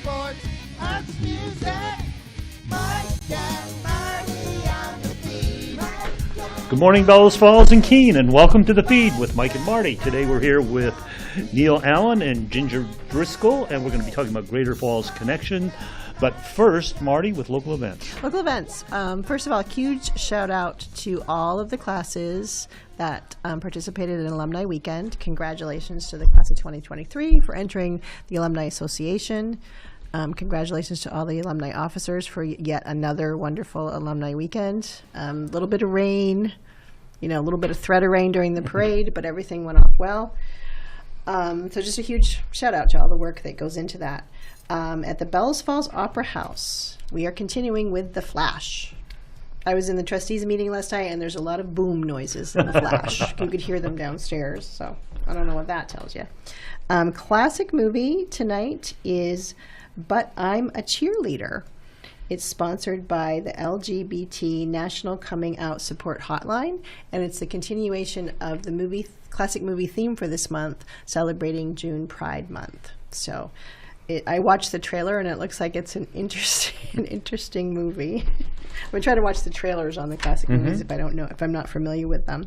sports, arts, music. Mike and Marty on the feed. Good morning, Bellows Falls and Keene, and welcome to The Feed with Mike and Marty. Today we're here with Neil Allen and Ginger Driscoll, and we're going to be talking about Greater Falls Connection. But first, Marty, with local events. Local events. First of all, huge shout out to all of the classes that participated in Alumni Weekend. Congratulations to the class of 2023 for entering the Alumni Association. Congratulations to all the alumni officers for yet another wonderful Alumni Weekend. A little bit of rain, a little bit of threat of rain during the parade, but everything went off well. So just a huge shout out to all the work that goes into that. At the Bellows Falls Opera House, we are continuing with The Flash. I was in the trustees meeting last night, and there's a lot of boom noises in The Flash. You could hear them downstairs, so I don't know what that tells you. Classic movie tonight is But I'm a Cheerleader. It's sponsored by the LGBT National Coming Out Support Hotline, and it's the continuation of the classic movie theme for this month, celebrating June Pride Month. So I watched the trailer, and it looks like it's an interesting movie. I'm going to try to watch the trailers on the classic movies if I'm not familiar with them.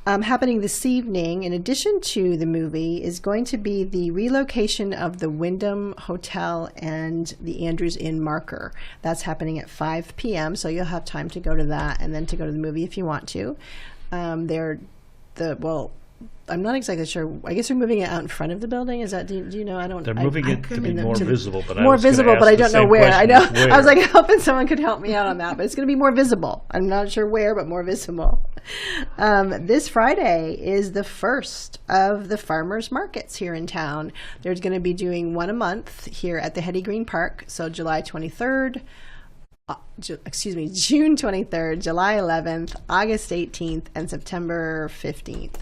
Happening this evening, in addition to the movie, is going to be the relocation of the Wyndham Hotel and the Andrews Inn Marker. That's happening at 5 p.m., so you'll have time to go to that and then to go to the movie if you want to. I'm not exactly sure. I guess they're moving it out in front of the building. Is that? Do you know? I don't. They're moving it to be more visible, but I don't know where. I know. I was like hoping someone could help me out on that, but it's going to be more visible. I'm not sure where, but more visible. This Friday is the first of the farmers markets here in town. There's going to be doing one a month here at the Hetty Green Park. So July 23rd. June 23rd, July 11th, August 18th, and September 15th.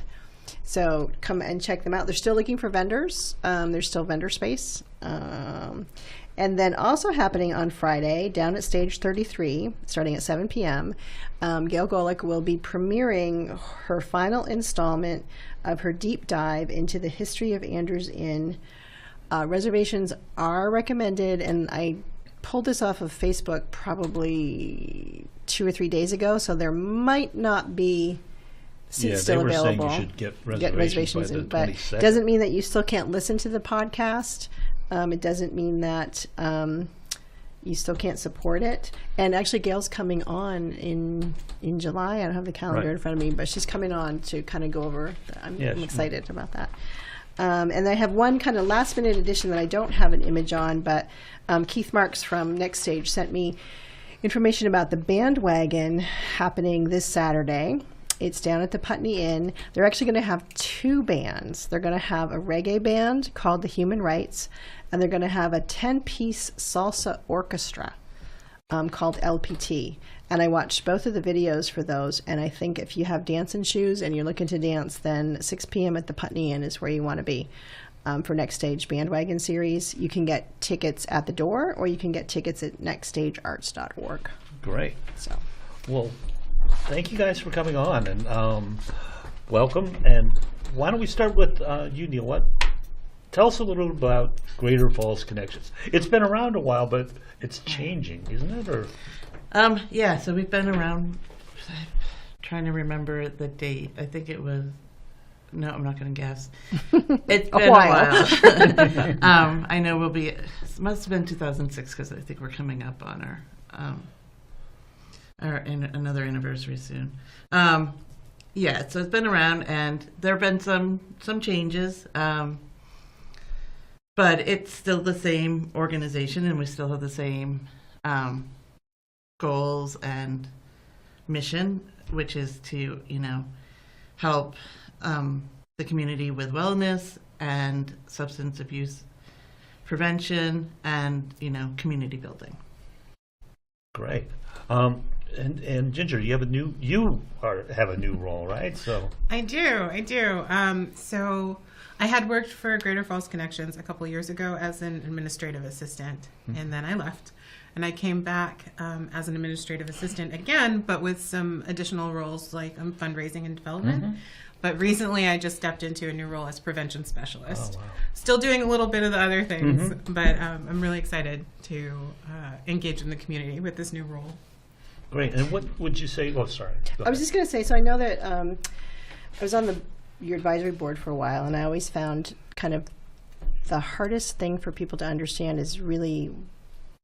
So come and check them out. They're still looking for vendors. There's still vendor space. And then also happening on Friday, down at Stage 33, starting at 7 p.m., Gail Golick will be premiering her final installment of her deep dive into the history of Andrews Inn. Reservations are recommended, and I pulled this off of Facebook probably 2 or 3 days ago, so there might not be seats still available. Saying you should get reservations by the 22nd. But doesn't mean that you still can't listen to the podcast. It doesn't mean that you still can't support it. And actually, Gail's coming on in July. I don't have the calendar in front of me, but she's coming on to kind of go over. I'm excited about that. And I have one kind of last minute addition that I don't have an image on, but Keith Marks from Next Stage sent me information about the bandwagon happening this Saturday. It's down at the Putney Inn. They're actually going to have 2 bands. They're going to have a reggae band called the Human Rights, and they're going to have a 10-piece salsa orchestra called LPT. And I watched both of the videos for those, and I think if you have dancing shoes and you're looking to dance, then 6 p.m. at the Putney Inn is where you want to be for Next Stage Bandwagon Series. You can get tickets at the door, or you can get tickets at nextstagearts.org. Great. So, well, thank you guys for coming on, and welcome. And why don't we start with you, Neil? Tell us a little about Greater Falls Connections. It's been around a while, but it's changing, isn't it? Or so we've been around. I'm trying to remember the date. I think it was. No, I'm not going to guess. It's been a while. I know we'll be. It must have been 2006 because I think we're coming up on another anniversary soon. So it's been around, and there have been some changes, but it's still the same organization, and we still have the same goals and mission, which is to help the community with wellness and substance abuse prevention and community building. Great. And Ginger, you have a new role, right? So I do. So I had worked for Greater Falls Connections a couple years ago as an administrative assistant, and then I left. And I came back as an administrative assistant again, but with some additional roles like fundraising and development. But recently I just stepped into a new role as prevention specialist. Oh, wow. Still doing a little bit of the other things, but I'm really excited to engage in the community with this new role. Great. And what would you say? Oh, sorry. Go I was ahead. just going to say, so I know that I was on your advisory board for a while, and I always found kind of the hardest thing for people to understand is really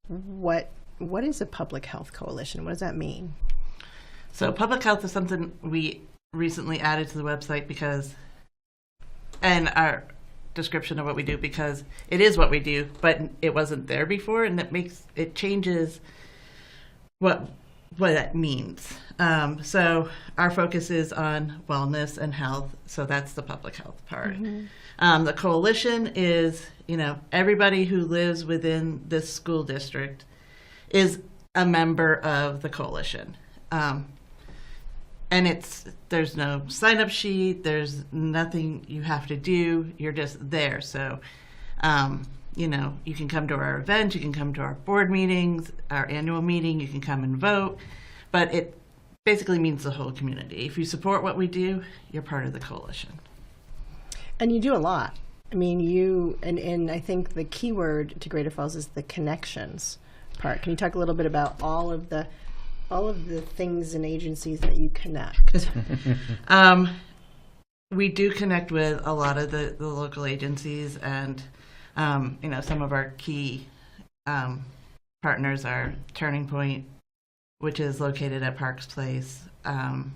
what is a public health coalition? What does that mean? So public health is something we recently added to the website because, and our description of what we do, because it is what we do, but it wasn't there before, and it changes what that means. So our focus is on wellness and health, so that's the public health part. The coalition is, everybody who lives within this school district is a member of the coalition. And there's no sign-up sheet, there's nothing you have to do, you're just there. So, you can come to our event, you can come to our board meetings, our annual meeting, you can come and vote, but it basically means the whole community. If you support what we do, you're part of the coalition. And you do a lot. I mean, and I think the key word to Greater Falls is the connections part. Can you talk a little bit about all of the things and agencies that you connect? We do connect with a lot of the local agencies, and some of our key partners are Turning Point, which is located at Parks Place, and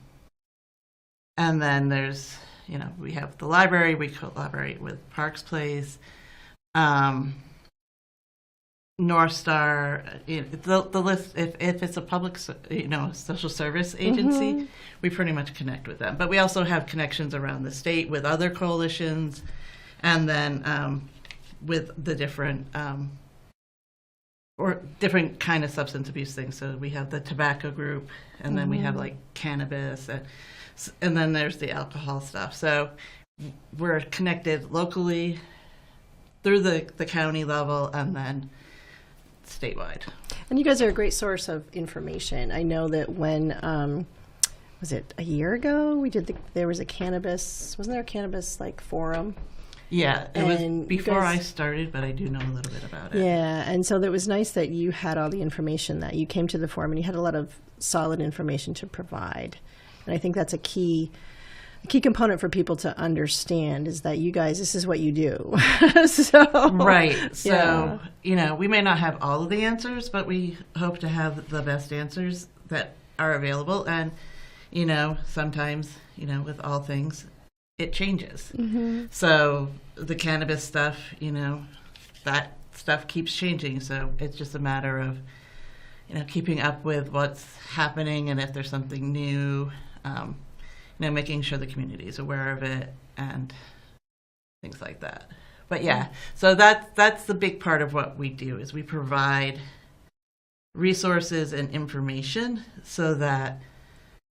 then there's we have the library. We collaborate with Parks Place, North Star, the list. If it's a public, social service agency, we pretty much connect with them. But we also have connections around the state with other coalitions, and then with the different different kind of substance abuse things. So we have the tobacco group, and then we have like cannabis, and then there's the alcohol stuff. So we're connected locally through the county level, and then statewide. And you guys are a great source of information. I know that when, was it a year ago, there was a cannabis, wasn't there a cannabis forum? Yeah, it was before I started, but I do know a little bit about it. Yeah, and so it was nice that you had all the information, that you came to the forum and you had a lot of solid information to provide. And I think that's a key component for people to understand, is that you guys, this is what you do. Right. So, we may not have all of the answers, but we hope to have the best answers that are available. And, sometimes, with all things, it changes. So the cannabis stuff, that stuff keeps changing. So it's just a matter of, keeping up with what's happening, and if there's something new, making sure the community is aware of it and things like that. But yeah, so that's the big part of what we do, is we provide resources and information so that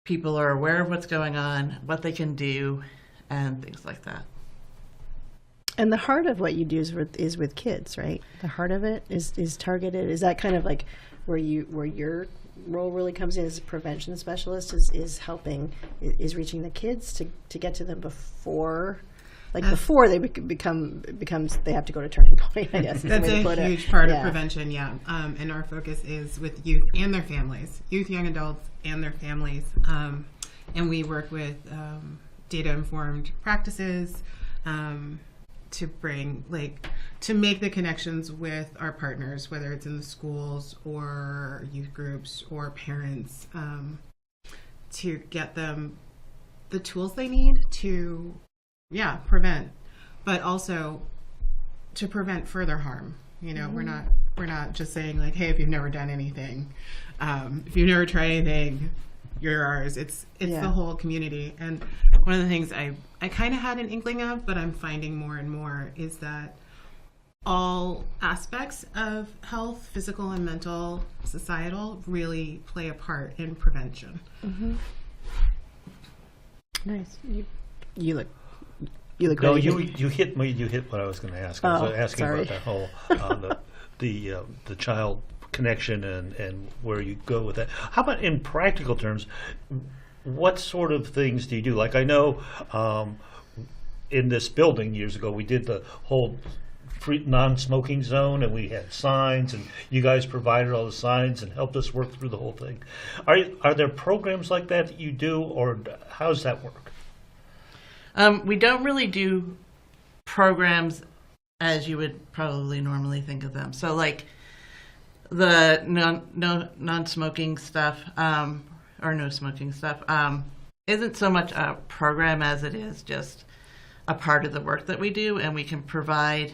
people are aware of what's going on, what they can do, and things like that. And the heart of what you do is with kids, right? The heart of it is targeted. Is that kind of like where your role really comes in as a prevention specialist, is helping, is reaching the kids to get to them before before they becomes they have to go to Turning Point, I guess. That's a huge part of prevention, yeah. And our focus is with youth and their families, youth, young adults, and their families. And we work with data-informed practices to bring, to make the connections with our partners, whether it's in the schools or youth groups or parents, to get them the tools they need to, prevent, but also to prevent further harm. We're not just saying hey, if you've never done anything, if you've never tried anything, you're ours. It's the whole community. And one of the things I kind of had an inkling of, but I'm finding more and more, is that all aspects of health, physical and mental, societal, really play a part in prevention. Nice. You look No, great. you hit me. You hit what I was going to ask. I was asking sorry. about that whole the child connection and where you go with that. How about in practical terms? what sort of things do you do? Like I know in this building years ago, we did the whole free non-smoking zone, and we had signs, and you guys provided all the signs and helped us work through the whole thing. Are there programs like that you do, or how does that work? We don't really do programs as you would probably normally think of them. So like the non-smoking stuff, or no smoking stuff, isn't so much a program as it is just a part of the work that we do, and we can provide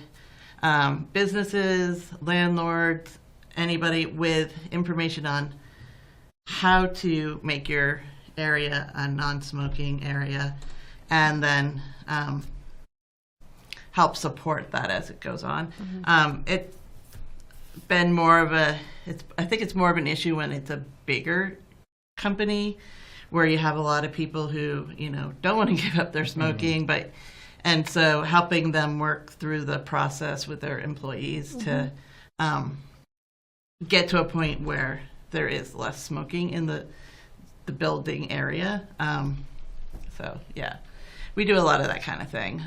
businesses, landlords, anybody with information on how to make your area a non-smoking area, and then help support that as it goes on. It's been more of I think it's more of an issue when it's a bigger company where you have a lot of people who, don't want to give up their smoking, and so helping them work through the process with their employees to get to a point where there is less smoking in the building area. So yeah, we do a lot of that kind of thing.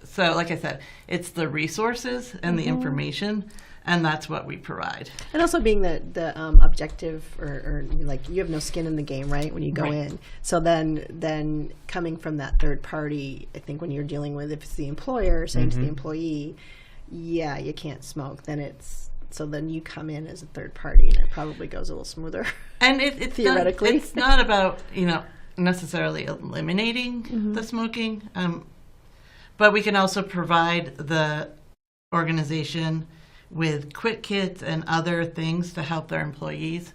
So like I said, it's the resources and the information, and that's what we provide. And also being the objective, or like you have no skin in the game, right, when you go in. So then coming from that third party, I think when you're dealing with, if it's the employer saying to the employee, yeah, you can't smoke, then then you come in as a third party, and it probably goes a little smoother. And it's theoretically, it's not about necessarily eliminating the smoking, but we can also provide the organization with quit kits and other things to help their employees,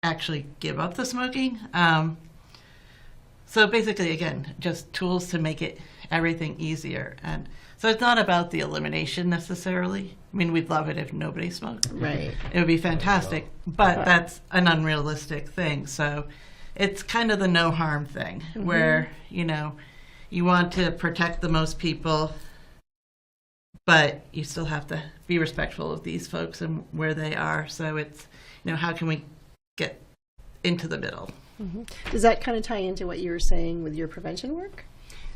actually give up the smoking. So basically, again, just tools to make everything easier. And so it's not about the elimination necessarily. I mean, we'd love it if nobody smoked. Right. It would be fantastic, but that's an unrealistic thing. So it's kind of the no harm thing where, you want to protect the most people, but you still have to be respectful of these folks and where they are. So it's, how can we get into the middle? Does that kind of tie into what you were saying with your prevention work?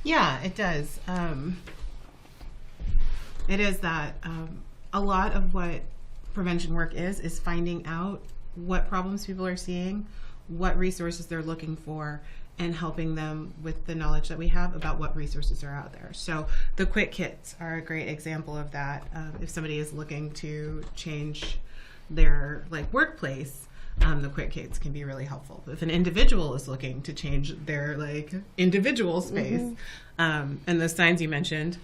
Yeah, it does. It is that a lot of what prevention work is finding out what problems people are seeing, what resources they're looking for, and helping them with the knowledge that we have about what resources are out there. So the quit kits are a great example of that. If somebody is looking to change their workplace, the quit kits can be really helpful. If an individual is looking to change their individual space, and those signs you mentioned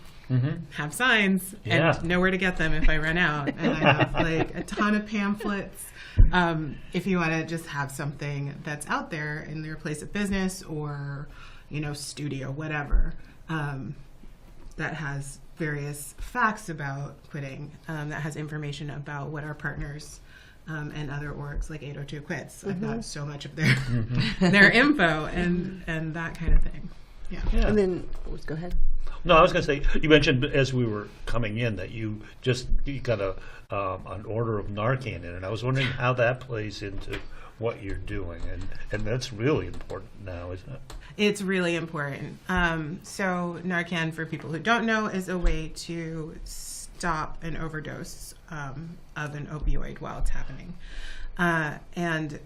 have signs and know where to get them if I run out. And I have a ton of pamphlets. If you want to just have something that's out there in your place of business or, studio, whatever, that has various facts about quitting, that has information about what our partners and other orgs like 802 Quits. I've got so much of their info and that kind of thing. Yeah. And then, go ahead. No, I was going to say, you mentioned as we were coming in that you got an order of Narcan in, and I was wondering how that plays into what you're doing, and that's really important now, isn't it? It's really important. So Narcan, for people who don't know, is a way to stop an overdose of an opioid while it's happening. And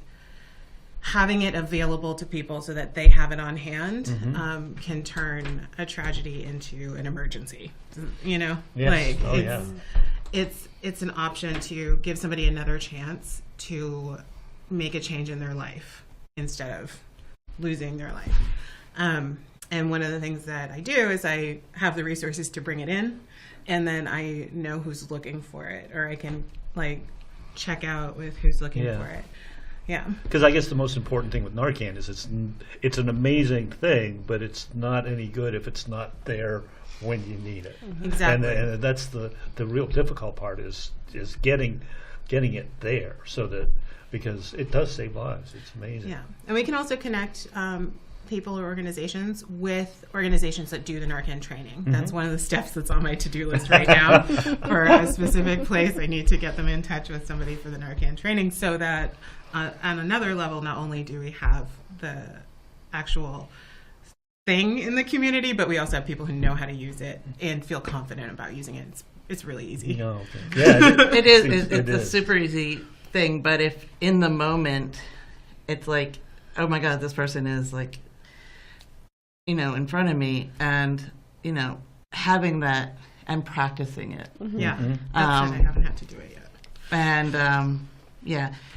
having it available to people so that they have it on hand can turn a tragedy into an emergency. Yes. It's an option to give somebody another chance to make a change in their life instead of losing their life. And one of the things that I do is I have the resources to bring it in, and then I know who's looking for it, or I can check out with who's looking for it. Yeah. Because I guess the most important thing with Narcan is it's an amazing thing, but it's not any good if it's not there when you need it. Exactly. And that's the real difficult part is getting it there, so that, because it does save lives. It's amazing. Yeah. And we can also connect people or organizations with organizations that do the Narcan training. That's one of the steps that's on my to-do list right now for a specific place. I need to get them in touch with somebody for the Narcan training so that on another level, not only do we have the actual thing in the community, but we also have people who know how to use it and feel confident about using it. It's really easy. No, yeah, It is. It's a super easy thing, but if in the moment, it's like, oh my God, this person is like, in front of me, and, having that and practicing it. Yeah, I haven't had to do it yet. And,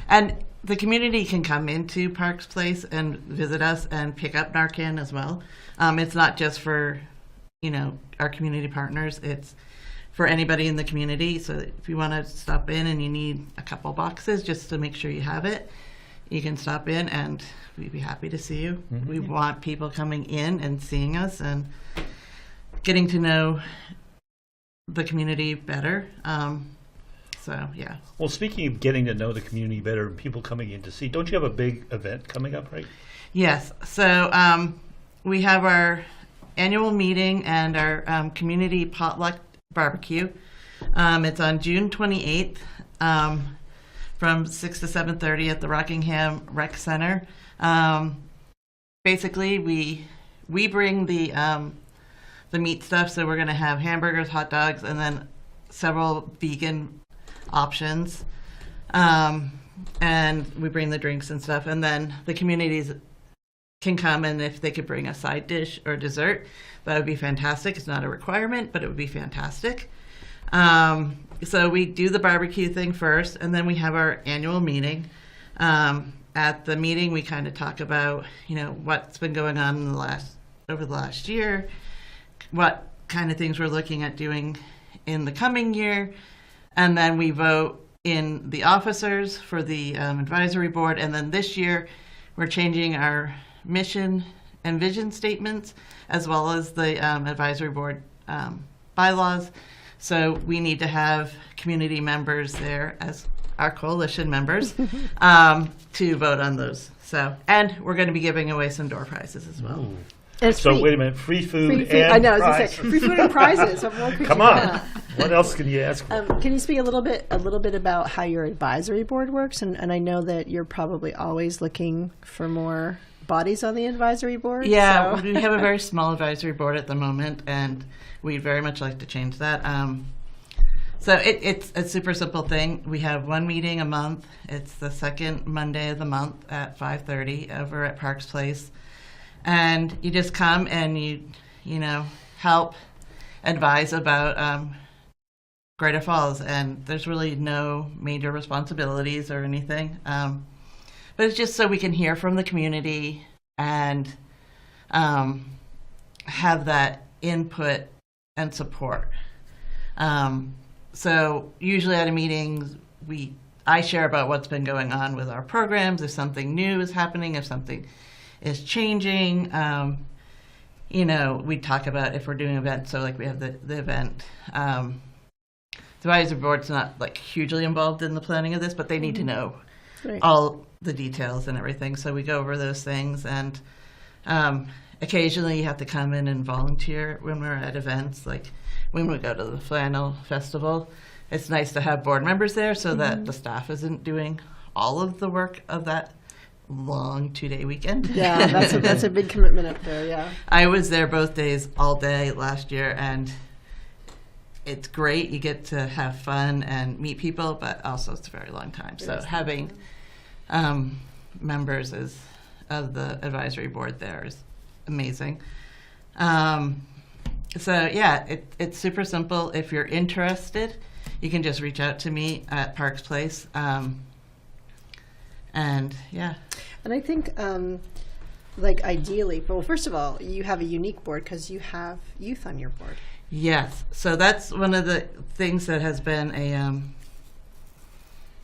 and the community can come into Parks Place and visit us and pick up Narcan as well. It's not just for, our community partners. It's for anybody in the community. So if you want to stop in and you need a couple boxes just to make sure you have it, you can stop in and we'd be happy to see you. We want people coming in and seeing us and getting to know the community better. So, yeah. Well, speaking of getting to know the community better and people coming in to see, don't you have a big event coming up, right? Yes. So we have our annual meeting and our community potluck barbecue. It's on June 28th from 6 to 7:30 at the Rockingham Rec Center. Basically, we bring the meat stuff, so we're going to have hamburgers, hot dogs, and then several vegan options, and we bring the drinks and stuff, and then the communities can come, and if they could bring a side dish or dessert, that would be fantastic. It's not a requirement, but it would be fantastic. So we do the barbecue thing first, and then we have our annual meeting. At the meeting, we kind of talk about, what's been going on in over the last year, what kind of things we're looking at doing in the coming year. And then we vote in the officers for the advisory board. And then this year, we're changing our mission and vision statements, as well as the advisory board bylaws. So we need to have community members there as our coalition members to vote on those. So, and we're going to be giving away some door prizes as well. Ooh. It's So free. wait a minute, free food Free and I know, I was going to prizes. say, free food and prizes. What more could Come you on. want? What else can you ask for? Can you speak a little bit about how your advisory board works? And I know that you're probably always looking for more bodies on the advisory board. Yeah, so. we have a very small advisory board at the moment, and we'd very much like to change that. So it's a super simple thing. We have one meeting a month. It's the second Monday of the month at 5:30 over at Parks Place. And you just come and you help advise about Greater Falls. And there's really no major responsibilities or anything. But it's just so we can hear from the community and have that input and support. So usually at a meeting, I share about what's been going on with our programs, if something new is happening, if something is changing. We talk about if we're doing events, so like we have the event. The advisory board's not like hugely involved in the planning of this, but they need to know Right. all the details and everything. So we go over those things, and occasionally you have to come in and volunteer when we're at events, like when we go to the Flannel Festival. It's nice to have board members there so that the staff isn't doing all of the work of that long 2-day weekend. Yeah, that's a big commitment up there, yeah. I was there both days, all day last year, and it's great. You get to have fun and meet people, but also it's a very long time. So having members of the advisory board there is amazing. So yeah, it's super simple. If you're interested, you can just reach out to me at Parks Place. And yeah. And I think, ideally, well, first of all, you have a unique board because you have youth on your board. Yes. So that's one of the things that has been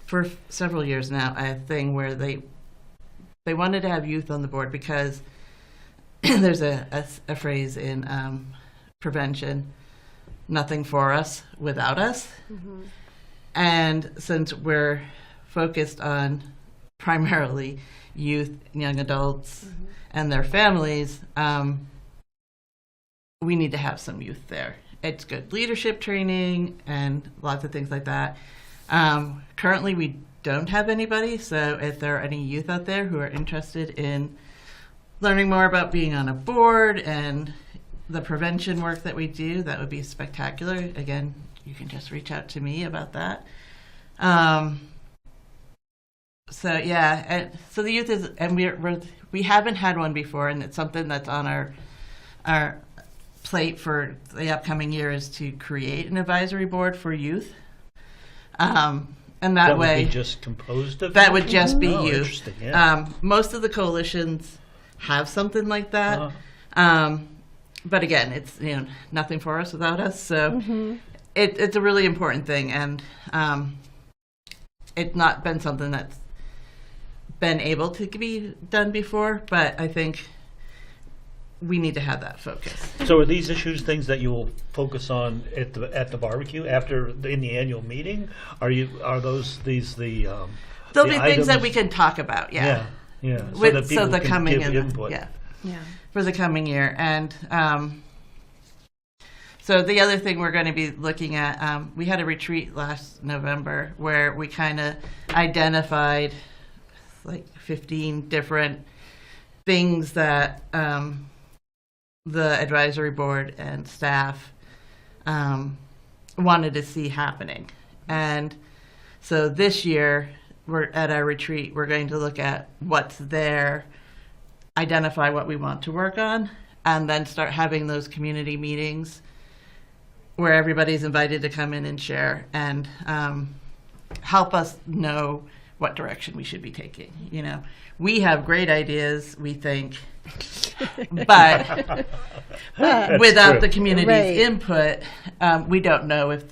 for several years now, a thing where they wanted to have youth on the board because there's a phrase in prevention, nothing for us without us. Mm-hmm. And since we're focused on primarily youth, young adults, and their families, we need to have some youth there. It's good leadership training and lots of things like that. Currently, we don't have anybody, so if there are any youth out there who are interested in learning more about being on a board and the prevention work that we do, that would be spectacular. Again, you can just reach out to me about that. So yeah, so the youth is, and we haven't had one before, and it's something that's on our plate for the upcoming year is to create an advisory board for youth. And that way, would be just composed of. That would just be oh, youth. Interesting, yeah. Most of the coalitions have something like that. But again, it's nothing for us without us. So it's a really important thing, and it's not been something that's been able to be done before. But I think we need to have that focus. So are these issues things that you will focus on at the barbecue in the annual meeting? Are those these the there'll the be things that items? we can talk about. Yeah. Yeah. So the coming give input. Yeah. For the coming year. And so the other thing we're going to be looking at, we had a retreat last November where we kind of identified like 15 different things that the advisory board and staff wanted to see happening. And so this year, we're at our retreat, we're going to look at what's there, identify what we want to work on, and then start having those community meetings where everybody's invited to come in and share and help us know what direction we should be taking. We have great ideas, we think, but without the community's input, we don't know if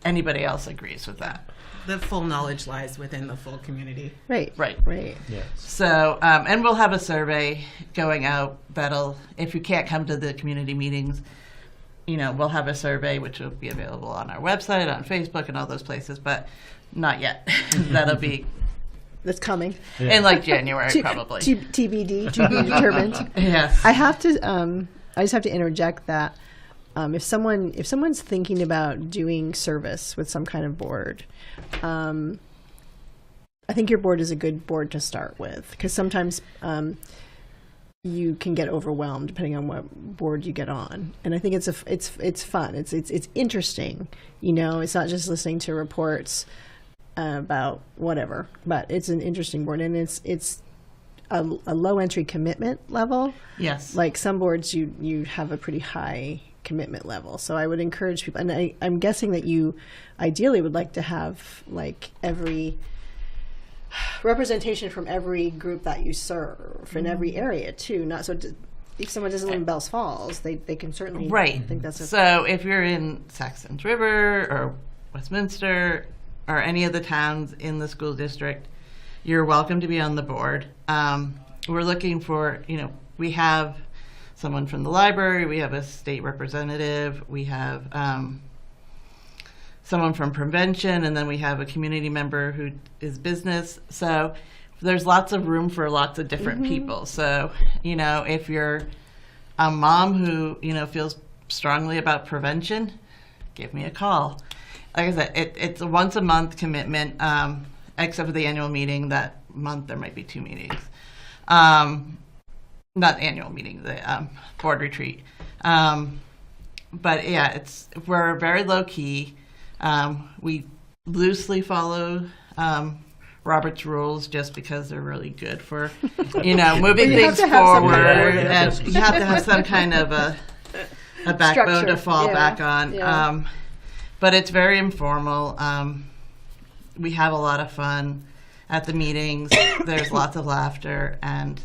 anybody else agrees with that. The full knowledge lies within the full community. Right. Yes. So, and we'll have a survey going out if you can't come to the community meetings, we'll have a survey which will be available on our website, on Facebook, and all those places, but not yet. That'll be That's coming. in like January, probably. TBD, to be determined. Yes. I have to. I just have to interject that if someone's thinking about doing service with some kind of board, I think your board is a good board to start with, because sometimes you can get overwhelmed depending on what board you get on. And I think it's fun. It's interesting. It's not just listening to reports about whatever, but it's an interesting board, and it's a low entry commitment level. Yes. Like some boards, you have a pretty high commitment level. So I would encourage people, and I'm guessing that you ideally would like to have like every representation from every group that you serve in every area too. Not so if someone doesn't live in Bellows Falls, they can certainly think that's so if you're in Saxons River or Westminster or any of the towns in the school district, you're welcome to be on the board. We're looking for, we have someone from the library, we have a state representative, we have someone from prevention, and then we have a community member who is business. So there's lots of room for lots of different people. So, if you're a mom who, feels strongly about prevention, give me a call. Like I said, it's a once a month commitment, except for the annual meeting. That month there might be 2 meetings. Not annual meeting, the board retreat. But yeah, we're very low key. We loosely follow Robert's rules just because they're really good for, moving things forward, and you have to have some kind of a backbone structure to fall back on. Yeah. But it's very informal. We have a lot of fun at the meetings. There's lots of laughter, and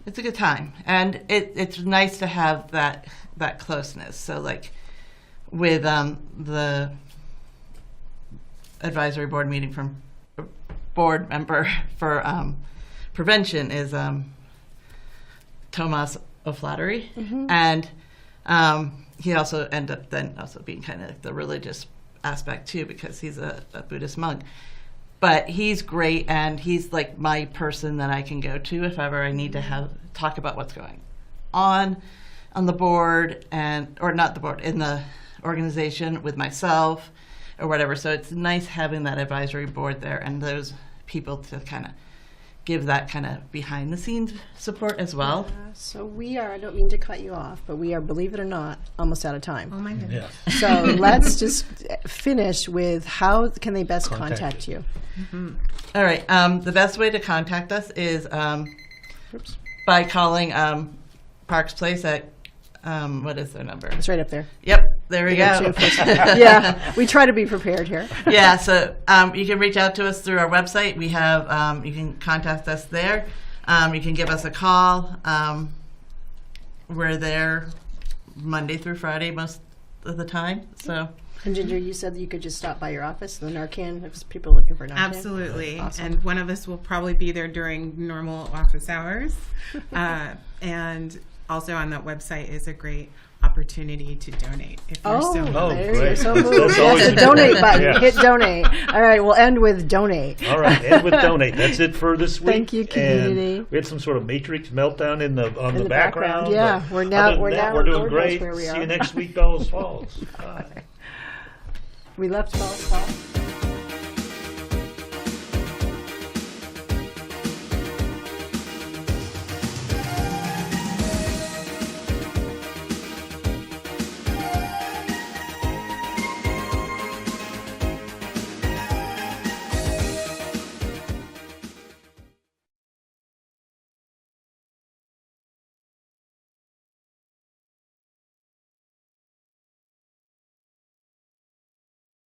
it's a good time. And it's nice to have that closeness. So like with the advisory board meeting from board member for prevention is Tomas O'Flattery, and he also ended up then also being kind of the religious aspect too, because he's a Buddhist monk. But he's great, and he's like my person that I can go to if ever I need to talk about what's going on the board, or not the board, in the organization with myself or whatever. So it's nice having that advisory board there and those people to kind of give that kind of behind the scenes support as well. So we are, I don't mean to cut you off, but we are, believe it or not, almost out of time. Oh my goodness. Yeah. So let's just finish with how can they best contact you? All right. The best way to contact us is by calling Parks Place at, what is their number? It's right up there. Yep. There we go. Yeah, we try to be prepared here. Yeah, so you can reach out to us through our website. We have, you can contact us there. You can give us a call. We're there Monday through Friday most of the time. So. And Ginger, you said that you could just stop by your office, the Narcan, if people are looking for Narcan. Absolutely. Awesome. And one of us will probably be there during normal office hours. And also on that website is a great opportunity to donate if you're so moved. There great. you're so That's moved. always Yes, a the donate good- button. yeah. Hit donate. All right, we'll end with donate. All right, and with donate. That's it for this week. Thank you, community. And we had some sort of Matrix meltdown in the background. Yeah, but we're now- other than we're that, now- we're doing Lord knows great. where we See are. you next week, Bellows Falls. Bye. We left Bellows Falls.